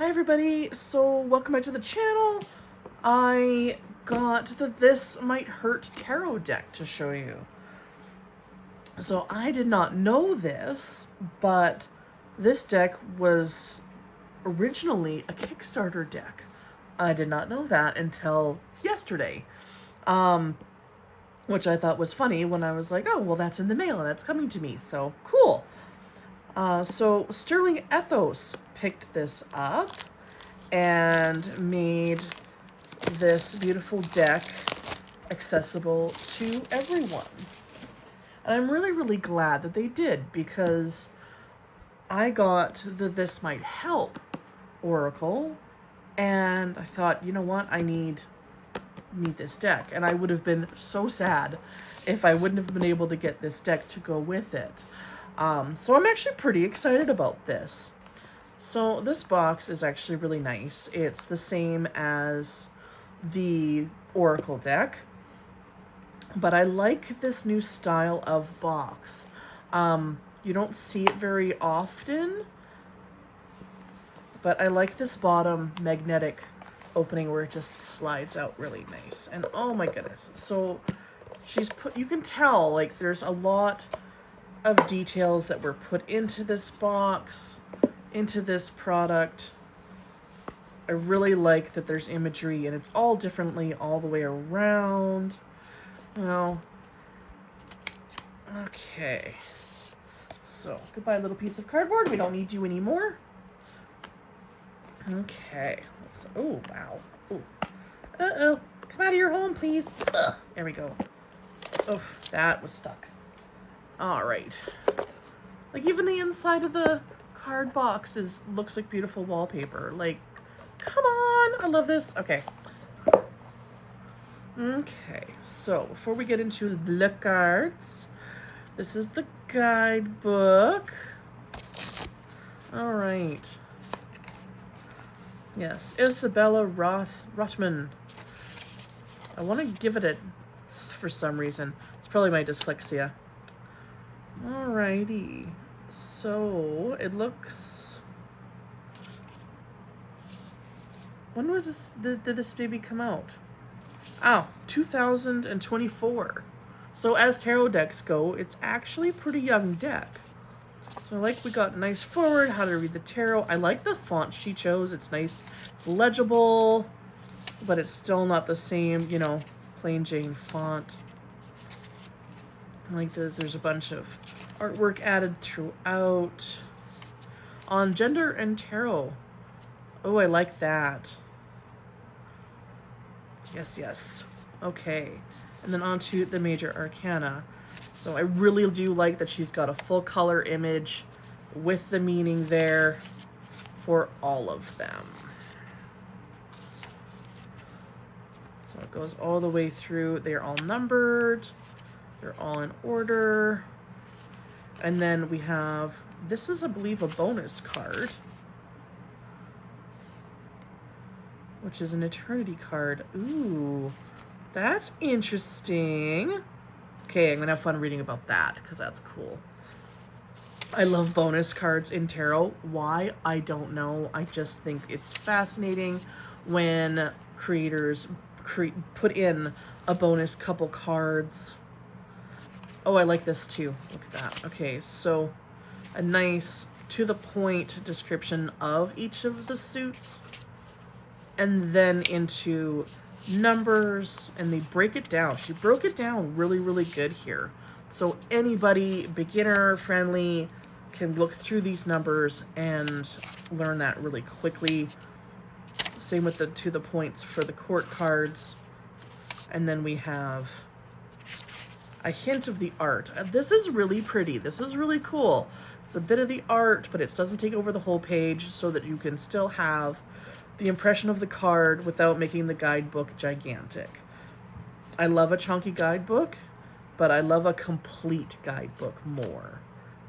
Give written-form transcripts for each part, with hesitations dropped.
Hi everybody, so welcome back to the channel. I got the This Might Hurt Tarot deck to show you. So I did not know this, but this deck was originally a Kickstarter deck. I did not know that until yesterday, which I thought was funny when I was like, oh, well, that's in the mail and that's coming to me, so cool. So Sterling Ethos picked this up and made this beautiful deck accessible to everyone. And I'm really glad that they did, because I got the This Might Help Oracle, and I thought, you know what, I need this deck. And I would have been so sad if I wouldn't have been able to get this deck to go with it. So I'm actually pretty excited about this. So this box is actually really nice. It's the same as the Oracle deck, but I like this new style of box. You don't see it very often, but I like this bottom magnetic opening where it just slides out really nice. And oh my goodness. So you can tell, like, there's a lot of details that were put into this box, into this product. I really like that there's imagery and it's all differently all the way around. You know. Okay. So, goodbye, little piece of cardboard. We don't need you anymore. Okay. Oh, wow. Ooh. Uh-oh. Come out of your home, please. Ugh. There we go. Oh, that was stuck. All right. Like, even the inside of the card box looks like beautiful wallpaper. Like, come on. I love this. Okay. Okay. So, before we get into the cards, this is the guidebook. All right. Yes, Isabella Rotman. I want to give it a for some reason. It's probably my dyslexia. Alrighty, so it looks. When was did this baby come out? Oh, 2024. So as tarot decks go, it's actually a pretty young deck. So like, we got nice forward, how to read the tarot. I like the font she chose. It's nice. It's legible, but it's still not the same, you know, plain Jane font. Like there's a bunch of artwork added throughout. On gender and tarot. Oh, I like that. Yes. Okay. And then on to the major arcana. So I really do like that she's got a full color image with the meaning there for all of them. So it goes all the way through. They're all numbered. They're all in order. And then we have, this is, I believe, a bonus card, which is an eternity card. Ooh, that's interesting. Okay, I'm gonna have fun reading about that because that's cool. I love bonus cards in tarot. Why? I don't know. I just think it's fascinating when creators put in a bonus couple cards. Oh, I like this too. Look at that. Okay, so a nice to-the-point description of each of the suits, and then into numbers, and they break it down. She broke it down really good here. So anybody, beginner friendly, can look through these numbers and learn that really quickly. Same with the to-the-points for the court cards. And then we have a hint of the art. This is really pretty. This is really cool. It's a bit of the art, but it doesn't take over the whole page, so that you can still have the impression of the card without making the guidebook gigantic. I love a chunky guidebook, but I love a complete guidebook more.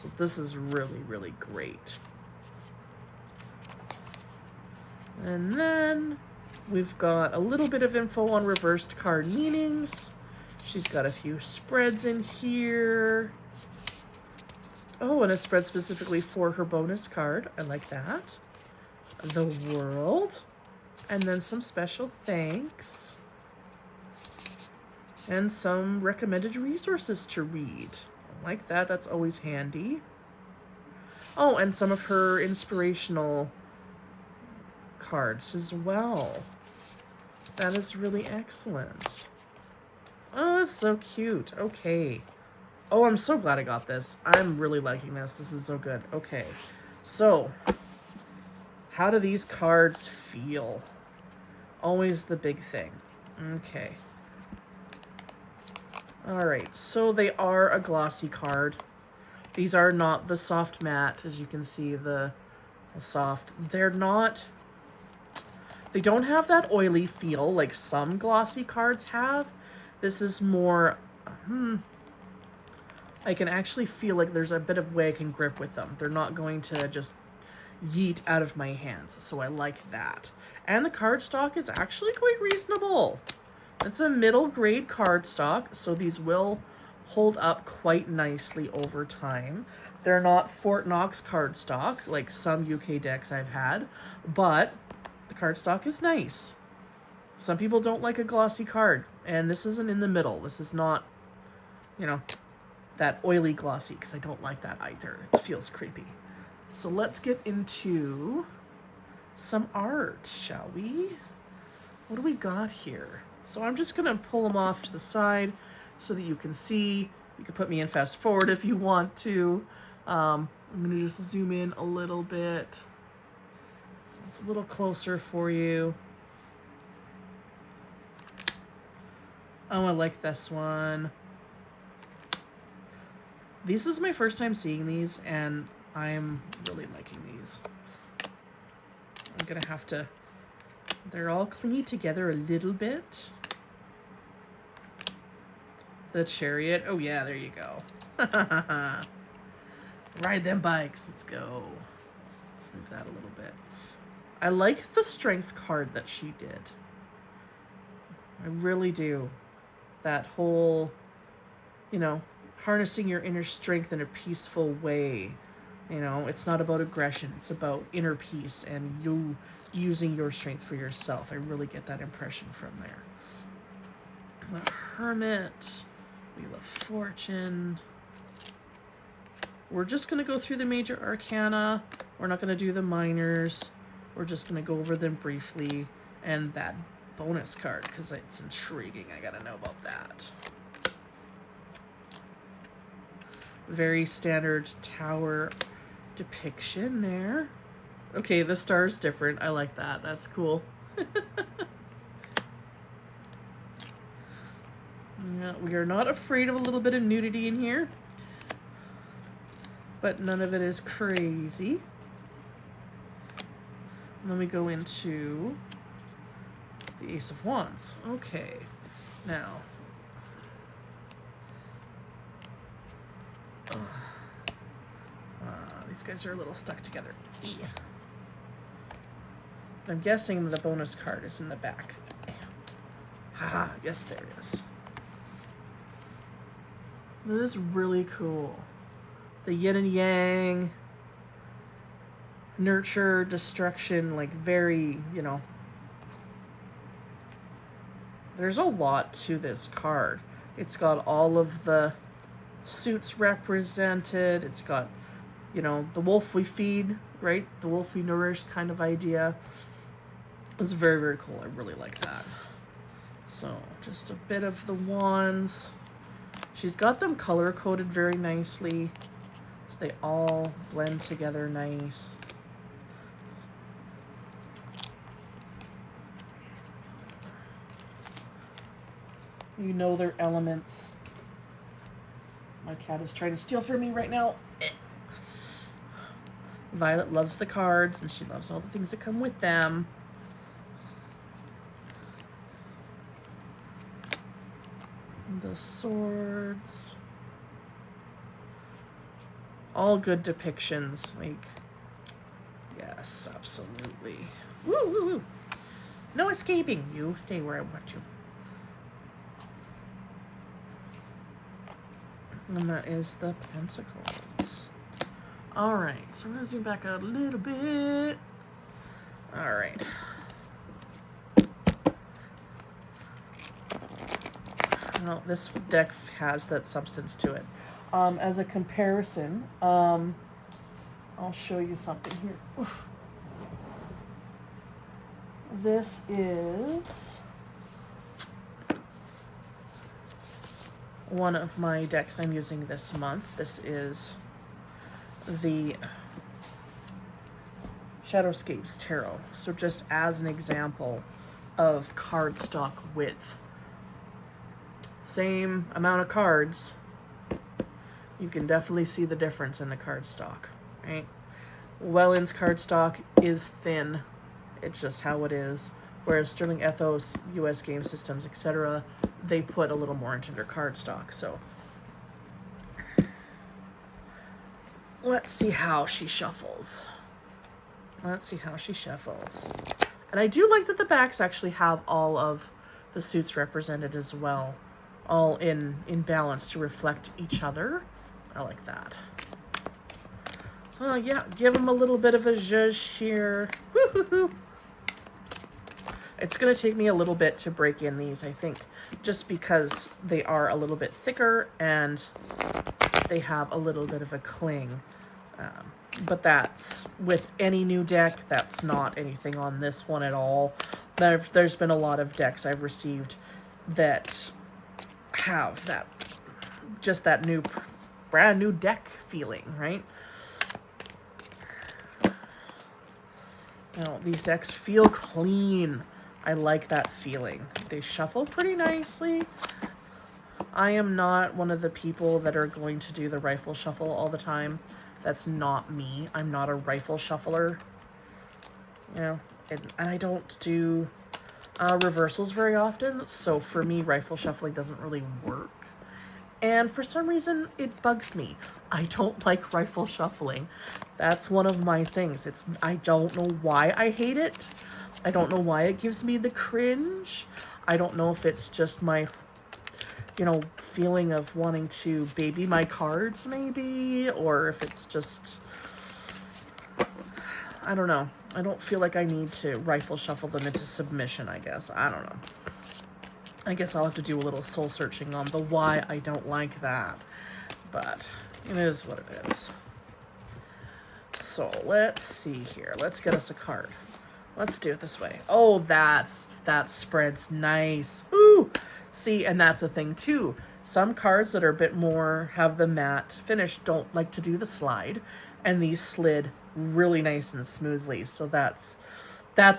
So this is really great. And then we've got a little bit of info on reversed card meanings. She's got a few spreads in here. Oh, and a spread specifically for her bonus card. I like that. the world. And then some special thanks. And some recommended resources to read. Like that, that's always handy. Oh, and some of her inspirational cards as well. That is really excellent. Oh, it's so cute. Okay. Oh, I'm so glad I got this. I'm really liking this. This is so good. Okay. So, how do these cards feel? Always the big thing. Okay. Alright, so they are a glossy card. These are not the soft matte, as you can see, the soft. They're not... They don't have that oily feel like some glossy cards have. This is more... I can actually feel like there's a bit of way I can grip with them. They're not going to just yeet out of my hands, so I like that. And the cardstock is actually quite reasonable. It's a middle grade cardstock, so these will hold up quite nicely over time. They're not Fort Knox cardstock like some UK decks I've had, but the cardstock is nice. Some people don't like a glossy card, and this isn't in the middle. This is not, you know, that oily glossy, because I don't like that either. It feels creepy. So let's get into some art, shall we? What do we got here? So I'm just going to pull them off to the side so that you can see. You can put me in fast forward if you want to. I'm going to just zoom in a little bit so it's a little closer for you. Oh, I like this one. This is my first time seeing these, and I'm really liking these. I'm going to have to... They're all clingy together a little bit. The chariot. Oh, yeah, there you go. Ride them bikes. Let's go. Let's move that a little bit. I like the strength card that she did. I really do. That whole, you know, harnessing your inner strength in a peaceful way. You know, it's not about aggression. It's about inner peace and you using your strength for yourself. I really get that impression from there. The Hermit. Wheel of Fortune. We're just going to go through the major arcana. We're not going to do the minors. We're just going to go over them briefly. And that bonus card, because it's intriguing. I got to know about that. Very standard tower depiction there. Okay, the star's different. I like that. That's cool. Yeah, we are not afraid of a little bit of nudity in here, but none of it is crazy. And then we go into the Ace of Wands. Okay, now these guys are a little stuck together. Yeah. I'm guessing the bonus card is in the back. Haha, yes, there it is. This is really cool. The yin and yang, nurture, destruction, like very, you know. There's a lot to this card. It's got all of the suits represented. It's got, you know, the wolf we feed, right? The wolf we nourish kind of idea. It's very, very cool. I really like that. So just a bit of the wands. She's got them color-coded very nicely. So they all blend together nice. You know their elements. My cat is trying to steal from me right now. Violet loves the cards, and she loves all the things that come with them. The swords. All good depictions. Like, yes, absolutely. Woo, woo, woo. No escaping. You stay where I want you. And that is the Pentacles. Alright, so we're going to zoom back out a little bit. Well, this deck has that substance to it. As a comparison, I'll show you something here. Oof. This is one of my decks I'm using this month. This is the Shadowscapes Tarot. So just as an example of cardstock width. Same amount of cards. You can definitely see the difference in the cardstock, right? Welland's cardstock is thin. It's just how it is. Whereas Sterling Ethos, US Game Systems, etc., they put a little more into their cardstock. So let's see how she shuffles. Let's see how she shuffles. And I do like that the backs actually have all of the suits represented as well. All in balance to reflect each other. I like that. So yeah, give them a little bit of a zhuzh here. Woo-hoo-hoo. It's going to take me a little bit to break in these, I think, just because they are a little bit thicker and they have a little bit of a cling. But that's, with any new deck, that's not anything on this one at all. There's been a lot of decks I've received that have that, just that new, brand new deck feeling, right? Now, these decks feel clean. I like that feeling. They shuffle pretty nicely. I am not one of the people that are going to do the rifle shuffle all the time. That's not me. I'm not a rifle shuffler. You know, and I don't do reversals very often, so for me, rifle shuffling doesn't really work. And for some reason, it bugs me. I don't like rifle shuffling. That's one of my things. I don't know why I hate it. I don't know why it gives me the cringe. I don't know if it's just my, feeling of wanting to baby my cards, maybe, or if it's just, I don't know. I don't feel like I need to rifle shuffle them into submission, I guess. I don't know. I guess I'll have to do a little soul searching on the why I don't like that. But it is what it is. So let's see here. Let's get us a card. Let's do it this way. Oh, that spreads nice. Ooh! See, and that's a thing too. Some cards that are a bit more, have the matte finish, don't like to do the slide. And these slid really nice and smoothly. So that's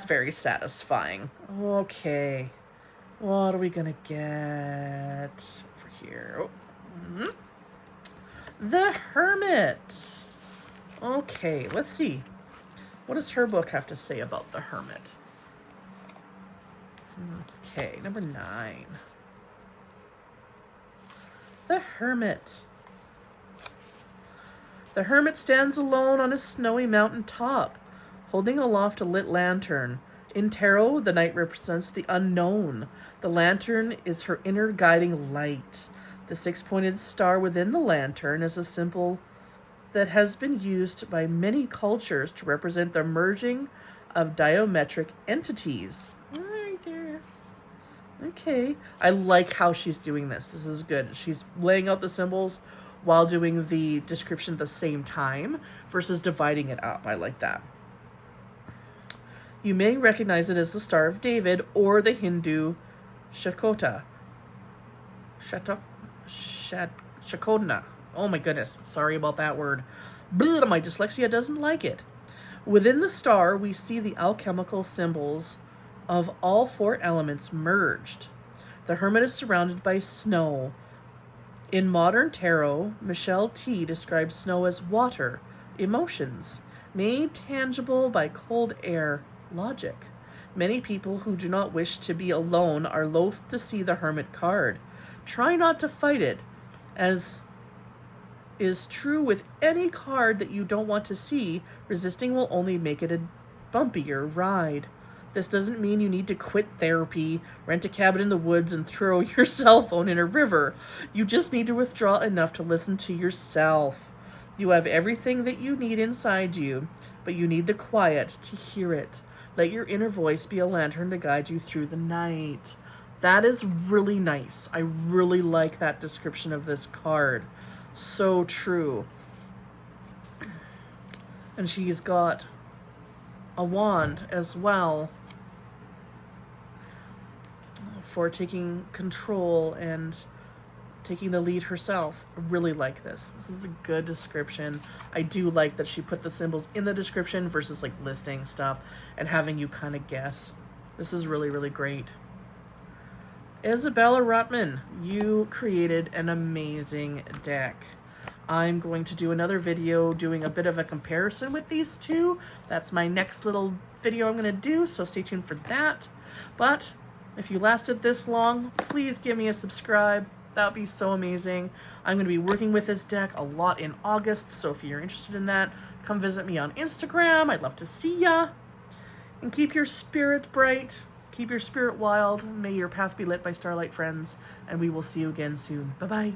very satisfying. Okay. What are we gonna get over here? Oh. Mm-hmm. The Hermit. Okay, let's see. What does her book have to say about the Hermit? Okay, number 9. The Hermit. The Hermit stands alone on a snowy mountain top, holding aloft a lit lantern. In tarot, the night represents the unknown. The lantern is her inner guiding light. The 6-pointed star within the lantern is a symbol that has been used by many cultures to represent the merging of diametric entities. Right there. Okay. I like how she's doing this. This is good. She's laying out the symbols while doing the description at the same time versus dividing it up. I like that. You may recognize it as the Star of David or the Hindu Shakota. Shakotna. Oh my goodness. Sorry about that word. Blah, my dyslexia doesn't like it. Within the star, we see the alchemical symbols of all 4 elements merged. The Hermit is surrounded by snow. In modern tarot, Michelle T. describes snow as water, emotions, made tangible by cold air, logic. Many people who do not wish to be alone are loath to see the Hermit card. Try not to fight it, as is true with any card that you don't want to see. Resisting will only make it a bumpier ride. This doesn't mean you need to quit therapy, rent a cabin in the woods, and throw your cell phone in a river. You just need to withdraw enough to listen to yourself. You have everything that you need inside you, but you need the quiet to hear it. Let your inner voice be a lantern to guide you through the night. That is really nice. I really like that description of this card. So true. And she's got a wand as well for taking control and taking the lead herself. I really like this. This is a good description. I do like that she put the symbols in the description versus like listing stuff and having you kind of guess. This is really, really great. Isabella Rotman, you created an amazing deck. I'm going to do another video doing a bit of a comparison with these two. That's my next little video I'm going to do, so stay tuned for that. But if you lasted this long, please give me a subscribe. That would be so amazing. I'm going to be working with this deck a lot in August, so if you're interested in that, come visit me on Instagram. I'd love to see ya. And keep your spirit bright. Keep your spirit wild. May your path be lit by starlight, friends. And we will see you again soon. Bye-bye.